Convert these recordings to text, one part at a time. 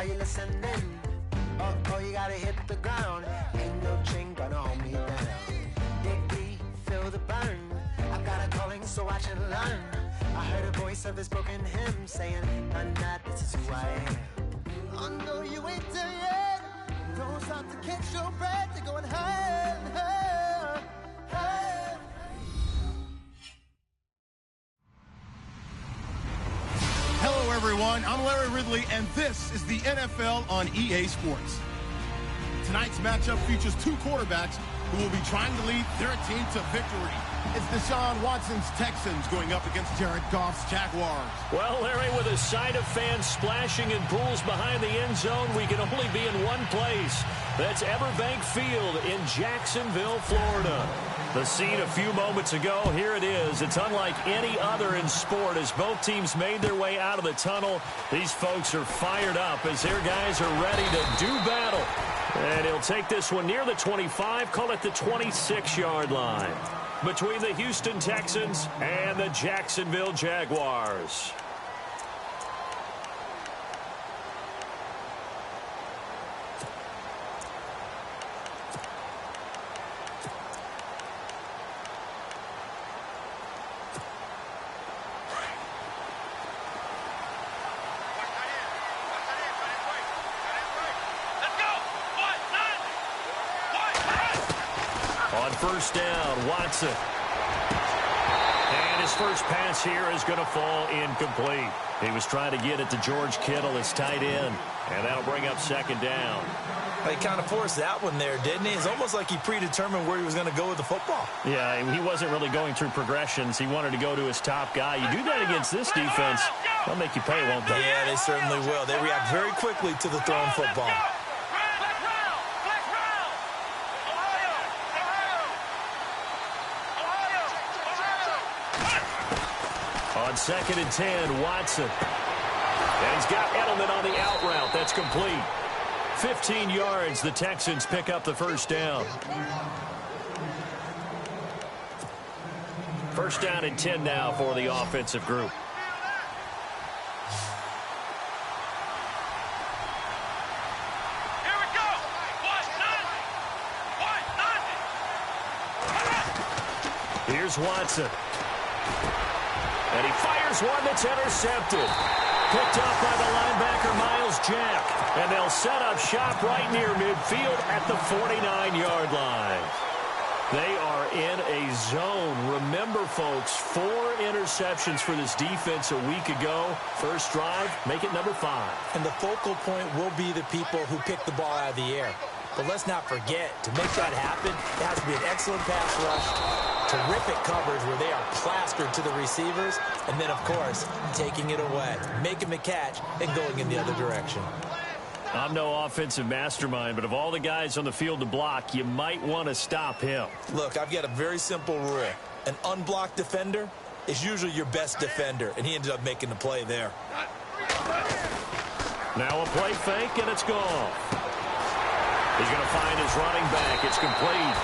you listening? Oh, you gotta hit the ground. Ain't no chain gonna hold me down. Dig deep, feel the burn. I've got a calling, so watch and learn. I heard a voice of his broken hymn saying, "Nah, this is who I am." I know you ain't there yet. Don't stop to catch your breath. You're going higher and higher, higher. Hello, everyone. I'm Larry Ridley, and this is the NFL on EA Sports. Tonight's matchup features two quarterbacks who will be trying to lead their team to victory. It's Deshaun Watson's Texans going up against Jared Goff's Jaguars. Well, Larry, with a sight of fans splashing in pools behind the end zone, we can only be in one place. That's Everbank Field in Jacksonville, Florida. The scene a few moments ago, here it is. It's unlike any other in sport as both teams made their way out of the tunnel. These folks are fired up as their guys are ready to do battle. And he'll take this one near the 25, call it the 26-yard line, between the Houston Texans and the Jacksonville Jaguars. On first down, Watson. And his first pass here is going to fall incomplete. He was trying to get it to George Kittle, his tight end. And that'll bring up second down. He kind of forced that one there, didn't he? It's almost like he predetermined where he was going to go with the football. Yeah, he wasn't really going through progressions. He wanted to go to his top guy. You do that against this defense, they'll make you pay, won't they? Yeah, they certainly will. They react very quickly to the thrown football. On 2nd and 10, Watson. And he's got Edelman on the out route. That's complete. 15 yards, the Texans pick up the first down. First down and 10 now for the offensive group. Here we go. Here's Watson. And he fires one that's intercepted. Picked up by the linebacker, Miles Jack. And they'll set up shop right near midfield at the 49-yard line. They are in a zone. Remember, folks, 4 interceptions for this defense a week ago. First drive, make it number 5. And the focal point will be the people who pick the ball out of the air. But let's not forget, to make that happen, it has to be an excellent pass rush, terrific coverage where they are plastered to the receivers, and then, of course, taking it away, making the catch, and going in the other direction. I'm no offensive mastermind, but of all the guys on the field to block, you might want to stop him. Look, I've got a very simple rule. An unblocked defender is usually your best defender, and he ended up making the play there. Now a play fake, and it's gone. He's going to find his running back. It's complete.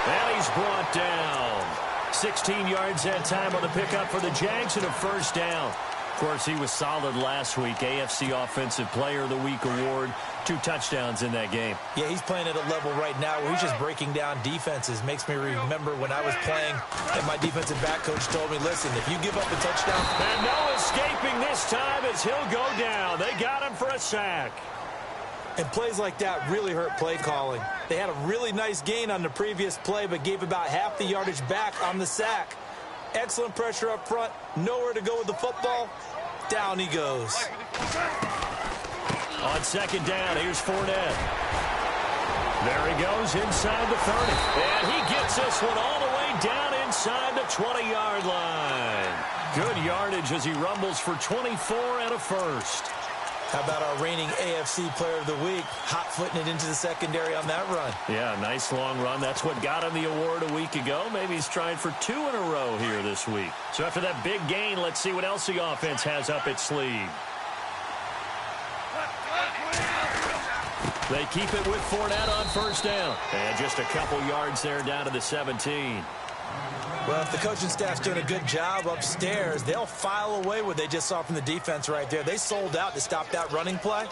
And he's brought down. 16 yards that time on the pickup for the Jags and a first down. Of course, he was solid last week. AFC Offensive Player of the Week award. 2 touchdowns in that game. Yeah, he's playing at a level right now where he's just breaking down defenses. Makes me remember when I was playing and my defensive back coach told me, listen, if you give up a touchdown. And no escaping this time as he'll go down. They got him for a sack. And plays like that really hurt play calling. They had a really nice gain on the previous play, but gave about half the yardage back on the sack. Excellent pressure up front. Nowhere to go with the football. Down he goes. On second down, here's Fournette. There he goes inside the 30. And he gets this one all the way down inside the 20-yard line. Good yardage as he rumbles for 24 and a first. How about our reigning AFC Player of the Week, hot-footing it into the secondary on that run? Yeah, nice long run. That's what got him the award a week ago. Maybe he's trying for 2 in a row here this week. So after that big gain, let's see what else the offense has up its sleeve. They keep it with Fournette on first down. And just a couple yards there down to the 17. Well, if the coaching staff's doing a good job upstairs, they'll file away what they just saw from the defense right there. They sold out to stop that running play.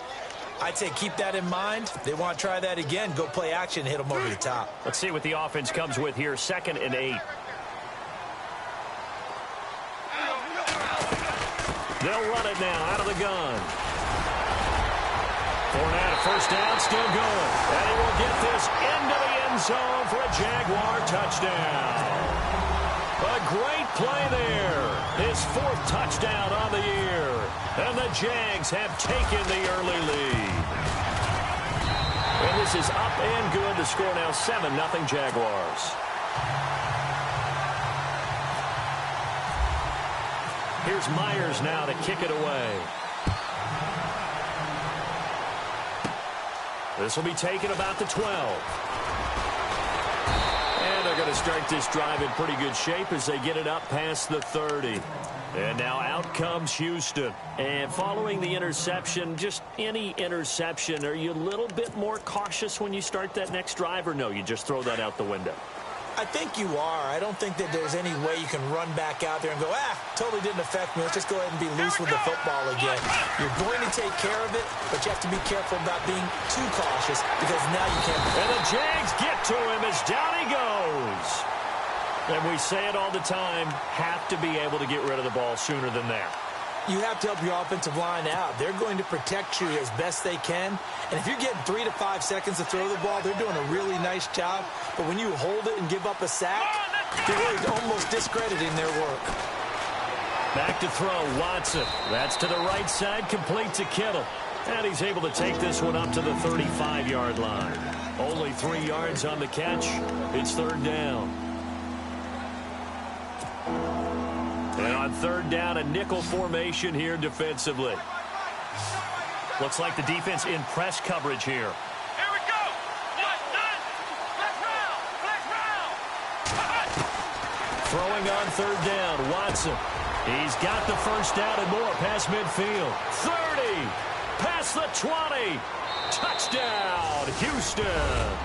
I'd say keep that in mind. They want to try that again. Go play action and hit them over the top. Let's see what the offense comes with here. 2nd and 8. They'll run it now out of the gun. Fournette, a first down, still going. And he will get this into the end zone for a Jaguar touchdown. A great play there. His 4th touchdown on the year. And the Jags have taken the early lead. And this is up and good. The score now 7-0 Jaguars. Here's Myers now to kick it away. This will be taken about the 12. And they're going to start this drive in pretty good shape as they get it up past the 30. And now out comes Houston. And following the interception, just any interception, are you a little bit more cautious when you start that next drive, or no, you just throw that out the window? I think you are. I don't think that there's any way you can run back out there and go, totally didn't affect me. Let's just go ahead and be loose with the football again. You're going to take care of it, but you have to be careful about being too cautious because now you can't. And the Jags get to him as down he goes. And we say it all the time, have to be able to get rid of the ball sooner than that. You have to help your offensive line out. They're going to protect you as best they can. And if you're getting 3 to 5 seconds to throw the ball, they're doing a really nice job. But when you hold it and give up a sack, you're really almost discrediting their work. Back to throw, Watson. That's to the right side, complete to Kittle. And he's able to take this one up to the 35-yard line. Only 3 yards on the catch. It's 3rd down. And on 3rd down, a nickel formation here defensively. Looks like the defense in press coverage here. Here we go. Flex round. Throwing on 3rd down, Watson. He's got the first down and more past midfield. 30, past the 20. Touchdown, Houston.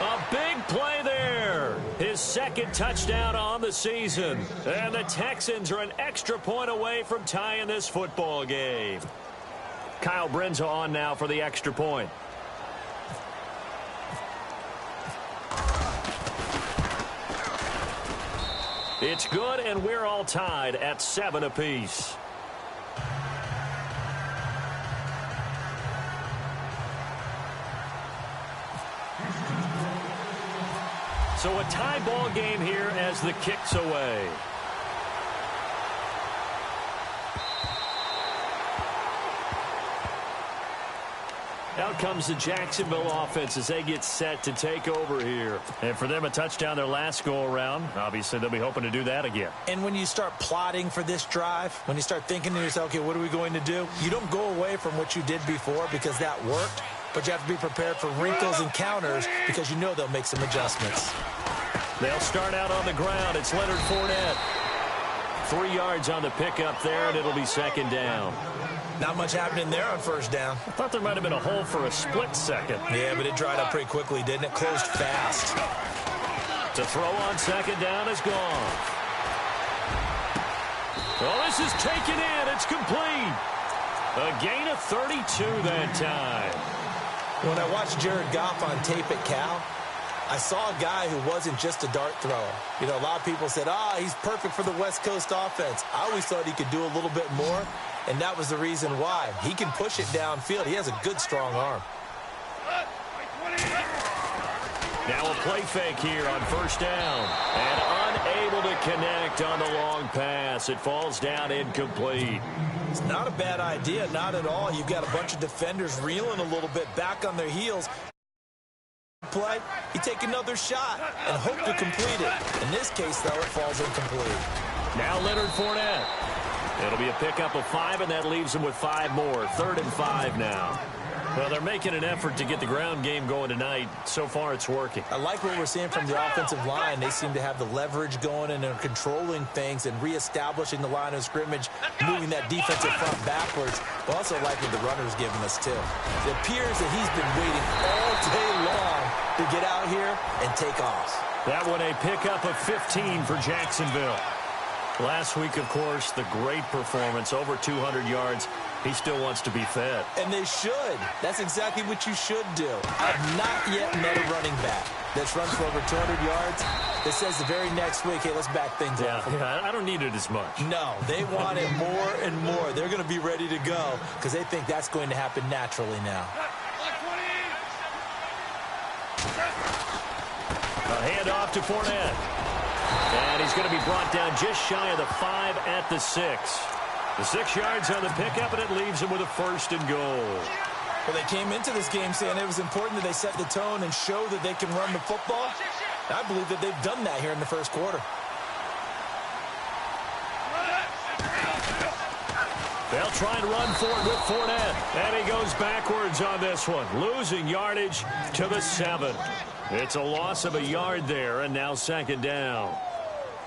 A big play there. His 2nd touchdown on the season. And the Texans are an extra point away from tying this football game. Kyle Brenza on now for the extra point. It's good, and we're all tied at 7 apiece. So a tie ball game here as the kick's away. Out comes the Jacksonville offense as they get set to take over here. And for them, a touchdown their last go-around. Obviously, they'll be hoping to do that again. And when you start plotting for this drive, when you start thinking to yourself, okay, what are we going to do? You don't go away from what you did before because that worked. But you have to be prepared for wrinkles and counters because you know they'll make some adjustments. They'll start out on the ground. It's Leonard Fournette. 3 yards on the pickup there, and it'll be 2nd down. Not much happening there on 1st down. I thought there might have been a hole for a split second. Yeah, but it dried up pretty quickly, didn't it? Closed fast. To throw on 2nd down is gone. Well, this is taken in. It's complete. A gain of 32 that time. When I watched Jared Goff on tape at Cal, I saw a guy who wasn't just a dart thrower. You know, a lot of people said, he's perfect for the West Coast offense. I always thought he could do a little bit more, and that was the reason why. He can push it downfield. He has a good, strong arm. Now a play fake here on 1st down. And unable to connect on the long pass. It falls down incomplete. It's not a bad idea, not at all. You've got a bunch of defenders reeling a little bit back on their heels. Play, you take another shot and hope to complete it. In this case, though, it falls incomplete. Now Leonard Fournette. It'll be a pickup of 5, and that leaves them with 5 more. 3rd and 5 now. Well, they're making an effort to get the ground game going tonight. So far, it's working. I like what we're seeing from the offensive line. They seem to have the leverage going, and they're controlling things and reestablishing the line of scrimmage, moving that defensive front backwards. I also like what the runner's giving us, too. It appears that he's been waiting all day long to get out here and take off. That one a pickup of 15 for Jacksonville. Last week, of course, the great performance, over 200 yards. He still wants to be fed. And they should. That's exactly what you should do. I've not yet met a running back that's run for over 200 yards that says the very next week, hey, let's back things up. Yeah, I don't need it as much. No, they want it more and more. They're going to be ready to go because they think that's going to happen naturally now. A handoff to Fournette. And he's going to be brought down just shy of the 5 at the 6. The 6 yards on the pickup, and it leaves him with a 1st and goal. Well, they came into this game saying it was important that they set the tone and show that they can run the football. I believe that they've done that here in the first quarter. They'll try and run for it with Fournette. And he goes backwards on this one, losing yardage to the 7. It's a loss of a yard there, and now 2nd down.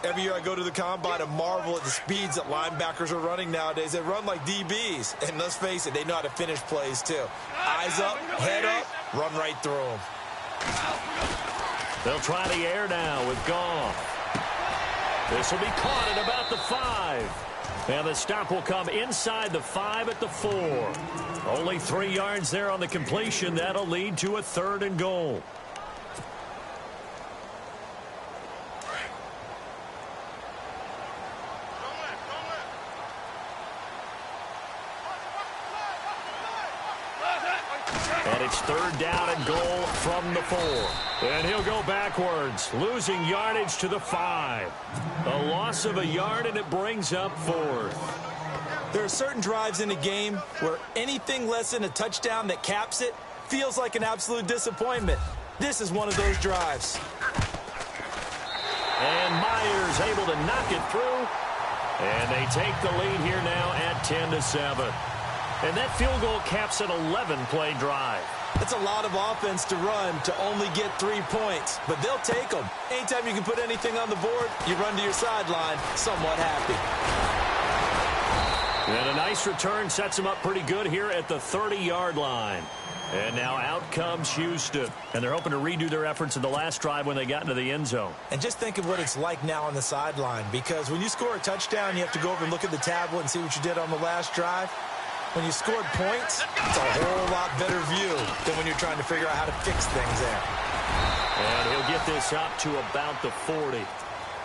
Every year I go to the combine and marvel at the speeds that linebackers are running nowadays. They run like DBs. And let's face it, they know how to finish plays too. Eyes up, head up, run right through them. They'll try the air now with Goff. This will be caught at about the 5. And the stop will come inside the 5 at the 4. Only 3 yards there on the completion. That'll lead to a 3rd and goal. And it's 3rd down and goal from the 4. And he'll go backwards, losing yardage to the 5. A loss of a yard, and it brings up 4th. There are certain drives in a game where anything less than a touchdown that caps it feels like an absolute disappointment. This is one of those drives. And Myers able to knock it through. And they take the lead here now at 10-7. And that field goal caps an 11-play drive. That's a lot of offense to run to only get 3 points, but they'll take them. Anytime you can put anything on the board, you run to your sideline somewhat happy. And a nice return sets them up pretty good here at the 30-yard line. And now out comes Houston. And they're hoping to redo their efforts in the last drive when they got into the end zone. And just think of what it's like now on the sideline, because when you score a touchdown, you have to go over and look at the tablet and see what you did on the last drive. When you scored points, it's a whole lot better view than when you're trying to figure out how to fix things there. And he'll get this up to about the 40.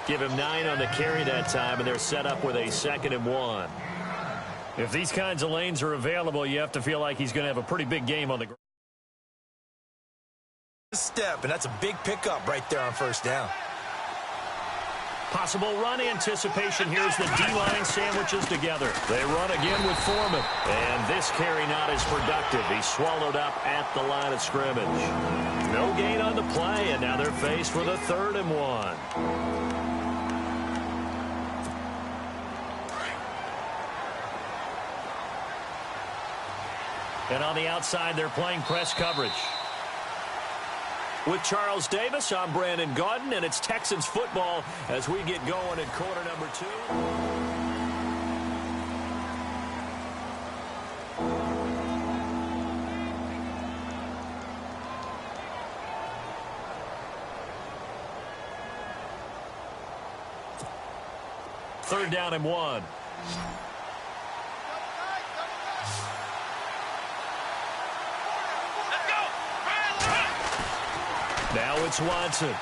Give him 9 on the carry that time, and they're set up with a 2nd and 1. If these kinds of lanes are available, you have to feel like he's going to have a pretty big game on the ground. Step, and that's a big pickup right there on 1st down. Possible run anticipation. Here's the D-line sandwiches together. They run again with Foreman. And this carry not as productive. He's swallowed up at the line of scrimmage. No gain on the play, and now they're faced with a 3rd and 1. And on the outside, they're playing press coverage. With Charles Davis, I'm Brandon Gaudin, and it's Texans football as we get going in quarter number 2. Third down and 1. Now it's Watson.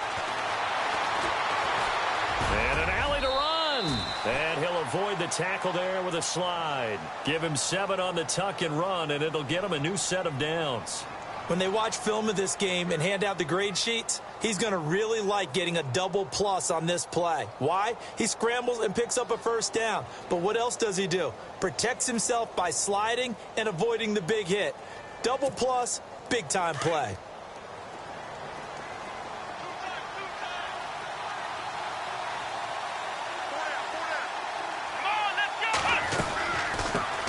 And an alley to run. And he'll avoid the tackle there with a slide. Give him 7 on the tuck and run, and it'll get him a new set of downs. When they watch film of this game and hand out the grade sheets, he's going to really like getting a double plus on this play. Why? He scrambles and picks up a 1st down. But what else does he do? Protects himself by sliding and avoiding the big hit. Double plus, big-time play.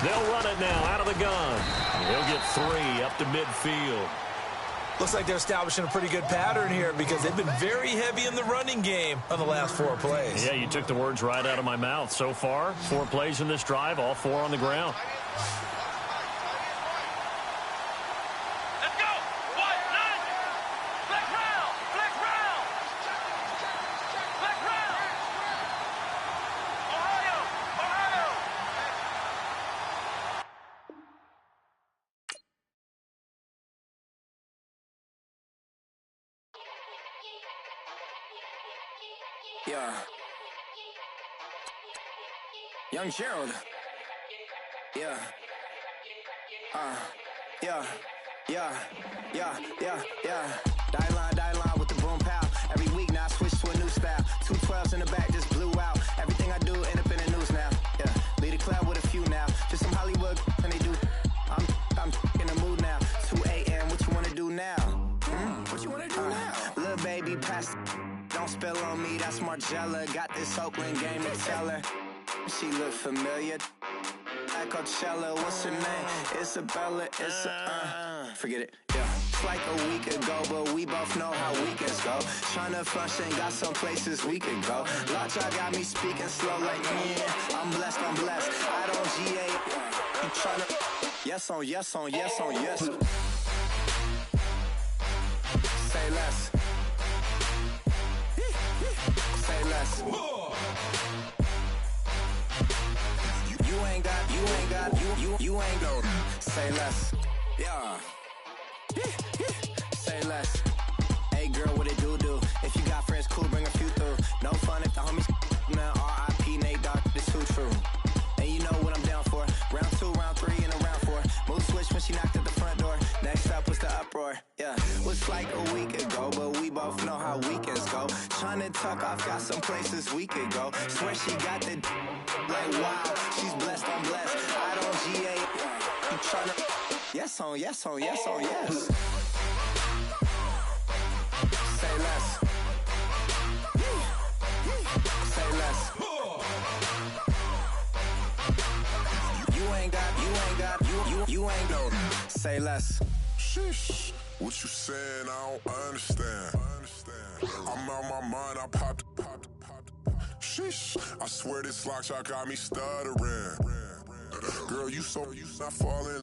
They'll run it now out of the gun. He'll get 3 up to midfield. Looks like they're establishing a pretty good pattern here because they've been very heavy in the running game on the last 4 plays. Yeah, you took the words right out of my mouth. So far, 4 plays in this drive, all 4 on the ground. Let's go! White, 9! Black round! Black round! Black round! Ohio! Ohio! Yeah. Young Gerald. Yeah. Yeah. Die line with the boom pow. Every week now I switch to a new style. 212s in the back just blew out. Everything I do end up in the news now. Yeah. Lead a club with a few now. Just some Hollywood and they do. I'm in the mood now. 2 a.m. What you wanna do now? What you wanna do now? Little baby pass. Don't spill on me. That's Margella. Got this Oakland game to tell her. She look familiar. At Coachella, what's her name? Isabella, forget it, yeah. It's like a week ago, but we both know how weekends go. Tryna function, got some places we could go. Lockjaw got me speaking slow like, I'm blessed. I don't GA, you tryna, yes on yes. Say less. Say less. You ain't gon' say less. Yeah. Say less. Hey girl, what it do? If you got friends, cool, bring a few through. No fun if the homies man. R.I.P. Nate Dogg, this too true. And you know what I'm down for. Round 2, round 3, and a round 4. Mood switch when she knocked at the front door. Next up was the uproar. Yeah. Was like a week ago, but we both know how weekends go. Tryna tuck off, got some places we could go. Swear she got the like wow, she's blessed, I'm blessed. I don't GA. You tryna yes on yes. Say less. Say less. You ain't gon' say less. Sheesh, what you saying? I don't understand. I'm out my mind, I popped. Sheesh, I swear this lockjaw got me stuttering. Girl, you not falling.